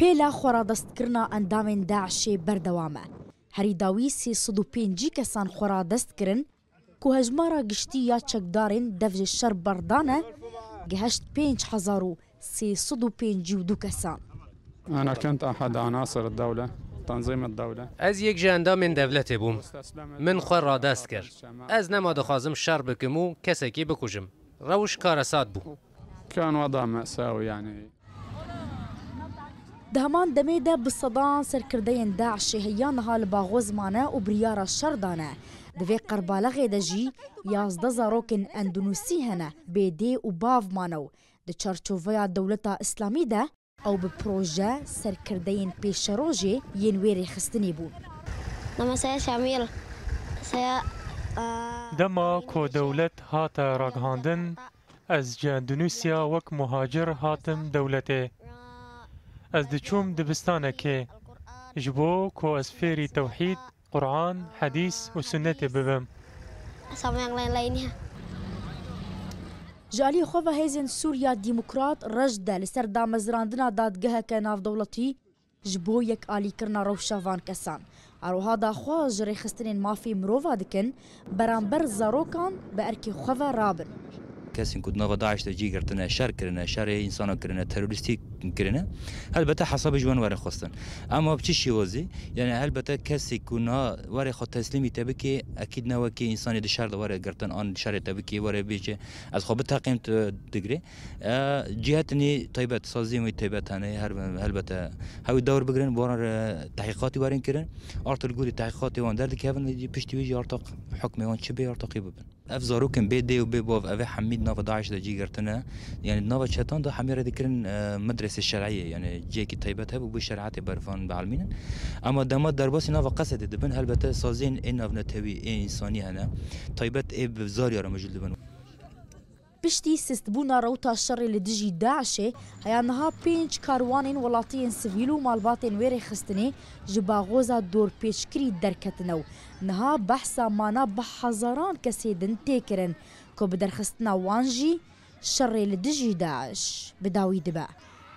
پێلا خۆڕادەستکردنا ئەندامên داعشê berdewam e. Herî dawî 305 kesan xweradestkirin ku hejmara giştî ya çekdarên dev ji şer berdan e giheşt 5352 kesan. أنا كنت أحد عناصر الدولة تنظيم الدولة. Ez yek ji endamên devletê bûm. Min xwe radest kir. Ez nema dixwazim şer bikim û kesekî bikujim. Rewş karesat bû. كان وضع مأساوي يعني. Di heman demê de bi sedan serkirdeyên Daişê heya niha li Baghuz mane û biryara şer dane. Di vê qerbaleğê de jî 11 zarokên Endonûsî hene bêdê û bav mane û di çarçoveya Dewleta İslamî de ew bi proje serkirdeyên pêşerojê yên wê rêxistinê bûn. دما کو دولت هاتا راگهاندن از جی اندونوسیا وک مهاجر هاتم دولته از دچوم دبستانه که جبو کو از فیری توحید قرآن حدیث و سنت ببم Ji xwe ve hêzên Sûriya Dîmokrat rej de li ser damezrandina dadgeheke navdewletî ji bo yekalîkirina rewşa van kesan. Eroha daxwaz ji rêxistinên mafê mirova dikin beramber zarokan bi erkê xwe ve rabin. کسی که نوا داعش تجی کردن شر کردن شر انسان کردن تروریستی کردن البته حساب جوان واره خواستن اما بچه شیوازی یعنی البته کسی که نا واره خود تسلیمی تبی که اکید نوا که انسانی د شر واره کردن آن شر تبی که واره بیچه از خواب تقیم دگری جهت نی طیبت سازی می طیبت هنه هر البته هاوی دور بگرن وار تحقیقاتی وارن کردن آرتل گوری تحقیقاتی وان درد که اون پشتی ویجی آرتق حکم وان چه بی آرتقی ببن افزارو کن بی دی و بی باف اوه حمید ناف داعش دا جی گرتنه يعني ناف شيطان دا حميرة ذكرن مدرسة الشرعية يعني جيكي طيبتها بو شرعات برفان بعلمين أما دامات درباسي ناف قصد دبن هلبته سازين إن ناف نتوي إنساني هنا طيبت إيه بزاري را مجل دبن Piştî sistbûna rewta şerê li dijî Daişê heya niha 5 karwanên welatiyên sivîl û malbatên wê rêxistinê ji Baghoza dorpêçkirî derketine û niha behsa mana bi hezaran kesê din têkirin ku bi derxistina wan jî şerê li dijî Daиш bi dawî dibe.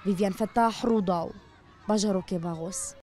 Vîvian Fetah Rûdaw, Bajarokê Baghoz.